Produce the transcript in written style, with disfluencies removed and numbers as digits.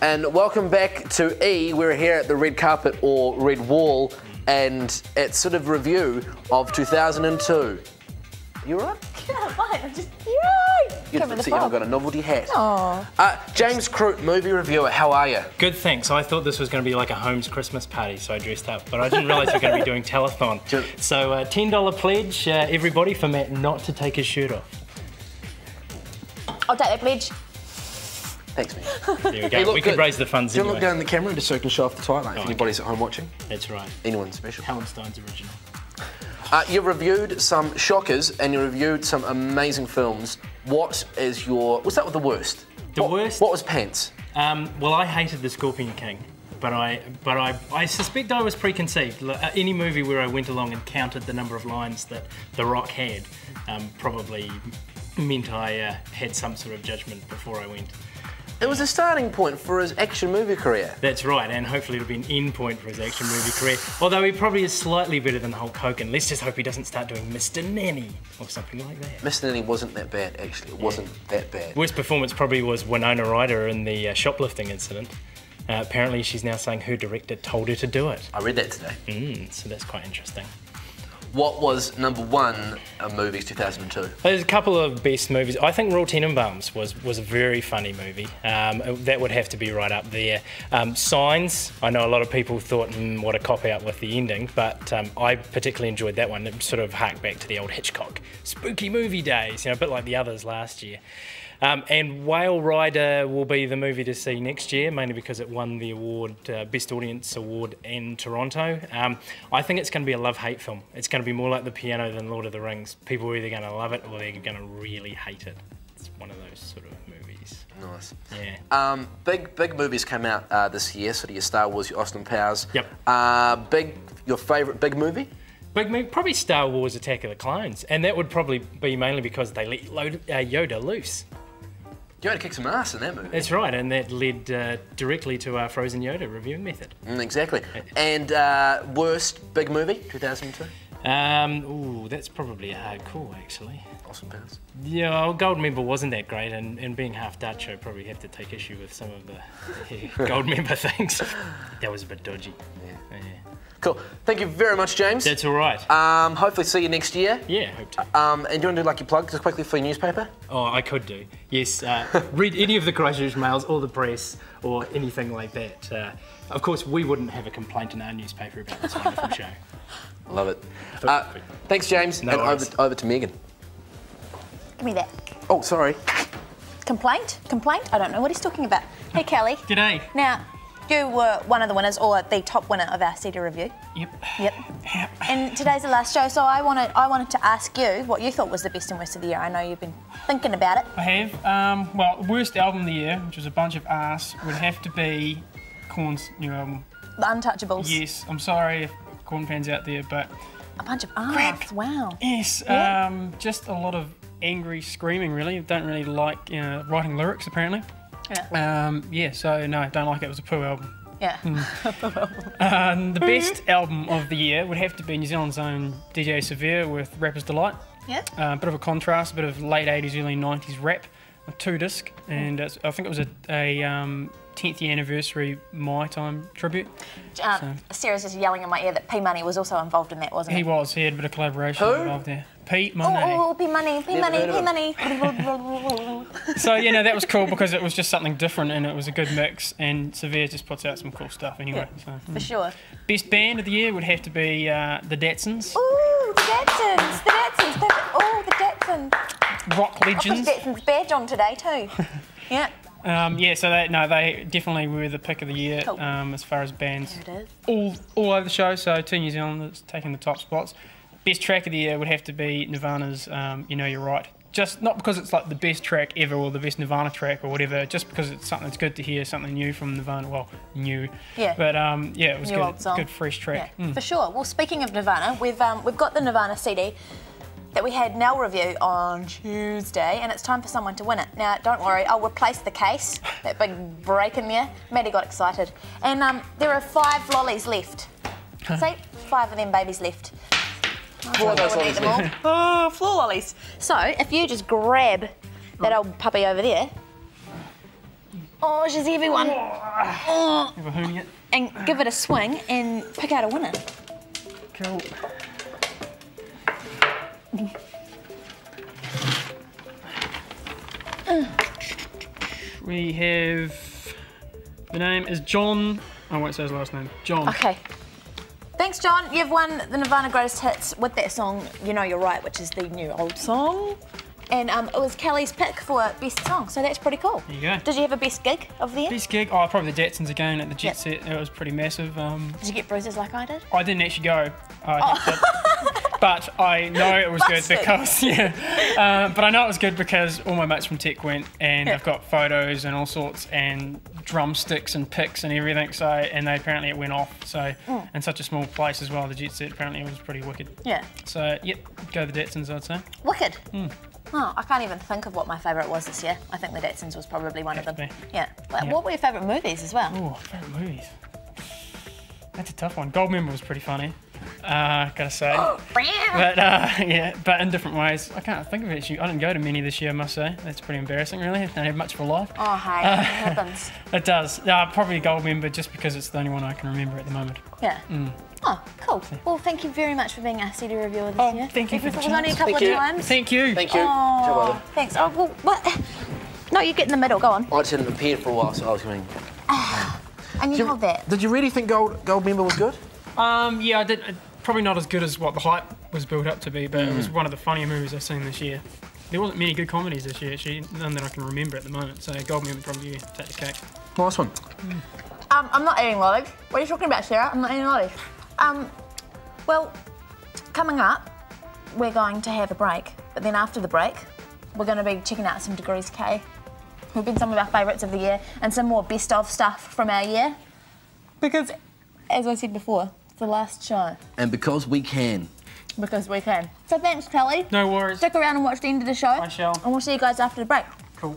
And welcome back to E. We're here at the red carpet or red wall, and it's sort of review of 2002. You all right? Yeah, fine. I'm just, yay! You haven't got a novelty hat. Aww. James Croot, movie reviewer, how are you? Good, thanks. I thought this was going to be like a Holmes Christmas party, so I dressed up. But I didn't realise we were going to be doing telethon. So $10 pledge, everybody, for Matt not to take his shirt off. I'll take that pledge. Thanks, man. There we go. We could raise the funds anyway. Do you anyway. look down the camera just so you can show off the tie, if anybody's at home watching? That's right. Anyone special? Helen Stein's original. You've reviewed some shockers and you reviewed some amazing films. What is your... We'll start with the worst. The worst? What was pants? Well, I hated The Scorpion King, but I suspect I was preconceived. Any movie where I went along and counted the number of lines that The Rock had probably meant I had some sort of judgment before I went. It was a starting point for his action movie career. That's right, and hopefully it'll be an end point for his action movie career. Although he probably is slightly better than Hulk Hogan. Let's just hope he doesn't start doing Mr. Nanny or something like that. Mr. Nanny wasn't that bad, actually. It wasn't that bad. Worst performance probably was Winona Ryder in the shoplifting incident. Apparently she's now saying her director told her to do it. I read that today. So that's quite interesting. What was number one of movies 2002? There's a couple of best movies. I think Royal Tenenbaums was a very funny movie. That would have to be right up there. Signs, I know a lot of people thought, what a cop-out with the ending, but I particularly enjoyed that one. It sort of harked back to the old Hitchcock spooky movie days, a bit like the others last year. And Whale Rider will be the movie to see next year, mainly because it won the award, Best Audience Award in Toronto. I think it's going to be a love-hate film. It's going to be more like The Piano than Lord of the Rings. People are either going to love it or they're going to really hate it. It's one of those sort of movies. Nice. Yeah. Big movies came out this year, sort of your Star Wars, your Austin Powers. Yep. Your favourite big movie? Big movie, probably Star Wars Attack of the Clones. And that would probably be mainly because they let Yoda loose. Yoda kicked some ass in that movie. That's right, and that led directly to our Frozen Yoda reviewing method. Exactly. And worst big movie, 2002? Ooh, that's probably a hard call, actually. Austin Powers. Yeah, well, Gold Member wasn't that great, and being half Dutch, I probably have to take issue with some of the Gold Member things. That was a bit dodgy. Yeah. Cool. Thank you very much, James. That's all right. Hopefully see you next year. Yeah, hope to. And do you want to do like your plug just quickly for your newspaper? Oh, I could do. Yes. Read any of the Christchurch Mails or the press or anything like that. Of course, we wouldn't have a complaint in our newspaper about this wonderful show. Love it. Thanks, James. No and over to Megan. Give me that. Oh, sorry. Complaint? Complaint? I don't know what he's talking about. Hey, Kelly. G'day. Now, you were one of the winners, or the top winner of our Cedar review. Yep. And today's the last show, so I wanted to ask you what you thought was the best and worst of the year. I know you've been thinking about it. I have. Well, worst album of the year, which was a bunch of arse, would have to be Korn's new album. The Untouchables. Yes, I'm sorry if Korn fans out there, but... A bunch of arse, crap. Wow. Yes, Yeah. Just a lot of angry screaming, really. Don't really like writing lyrics, apparently. Yeah. So no, don't like it. It was a poo album. Yeah. The best album of the year would have to be New Zealand's own DJ Severe with Rapper's Delight. Yeah. A bit of a contrast, a bit of late 80s, early 90s rap, a 2-disc, and I think it was a 10th year anniversary My Time tribute. Sarah's just yelling in my ear that P Money was also involved in that, wasn't he? He was. He had a bit of collaboration involved there. P Money. Oh, P Money, P Money, P Money. So, that was cool because it was just something different and it was a good mix, and Severe just puts out some cool stuff anyway. Yeah, so, for sure. Best band of the year would have to be the Datsuns. Ooh, the Datsuns, the Datsuns. Oh, the Datsuns. Rock legends. I've got the Datsuns badge on today too. Yeah. So they definitely were the pick of the year. Cool. As far as bands. There it is. All over the show, so 2 New Zealanders taking the top spots. Best track of the year would have to be Nirvana's You Know You're Right. Just not because it's like the best track ever or the best Nirvana track or whatever, just because it's something that's good to hear, something new from Nirvana. Well, new. Yeah. But it was New old song. good fresh track. Yeah, for sure. Well, speaking of Nirvana, we've got the Nirvana CD that we had Nell review on Tuesday, and it's time for someone to win it. Now, don't worry, I'll replace the case, that big break in there. Maddie got excited. And there are 5 lollies left. See? 5 of them babies left. Floor those lollies left. Oh, floor lollies. So, if you just grab that old puppy over there. Oh, she's a heavy one. Oh. Have a hooning it. And give it a swing and pick out a winner. Cool. We have, the name is John, I won't say his last name, John. Okay. Thanks, John. You've won the Nirvana Greatest Hits with that song, You Know You're Right, which is the new old song. And it was Kelly's pick for best song, so that's pretty cool. There you go. Did you have a best gig of the year? Best gig? Oh, probably the Jetsons again at the Jet Set. It was pretty massive. Did you get bruises like I did? I didn't actually go. But I know it was good because, but I know it was good because all my mates from Tech went, and I've got photos and all sorts, and drumsticks and picks and everything. So, and they apparently it went off. So, in such a small place as well, the Jet Set apparently it was pretty wicked. Yeah. So, yep, go the Jetsons, I'd say. Wicked. Oh, I can't even think of what my favourite was this year. I think the Jetsons was probably one of them. Yeah. What were your favourite movies as well? Oh, favourite movies. That's a tough one. Goldmember was pretty funny. Gotta say. But yeah, but in different ways. I can't think of it actually. I didn't go to many this year, I must say. That's pretty embarrassing, really. I don't have much for life. Oh, hey, it happens. It does. Probably Goldmember, just because it's the only one I can remember at the moment. Yeah. Oh, cool. Well, thank you very much for being our CD reviewer this year. Thank you for the chance. It was only a couple of times. Thank you. Thank you. Oh, thanks. Oh, well, what? No, you get in the middle. Go on. I didn't appear for a while, so I was going. And you hold that. Did you really think Goldmember was good? Yeah, I did. Probably not as good as what the hype was built up to be, but it was one of the funnier movies I've seen this year. There wasn't many good comedies this year, actually, none that I can remember at the moment. So Goldmember probably take the cake. Nice one. I'm not eating lollies. What are you talking about, Sarah? I'm not eating lollies. Well, coming up, we're going to have a break, but then after the break, we're going to be checking out some Degrees K, who've been some of our favourites of the year, and some more best of stuff from our year. Because, as I said before, it's the last show. And because we can. Because we can. So thanks, Kelly. No worries. Stick around and watch the end of the show. I shall. And we'll see you guys after the break. Cool.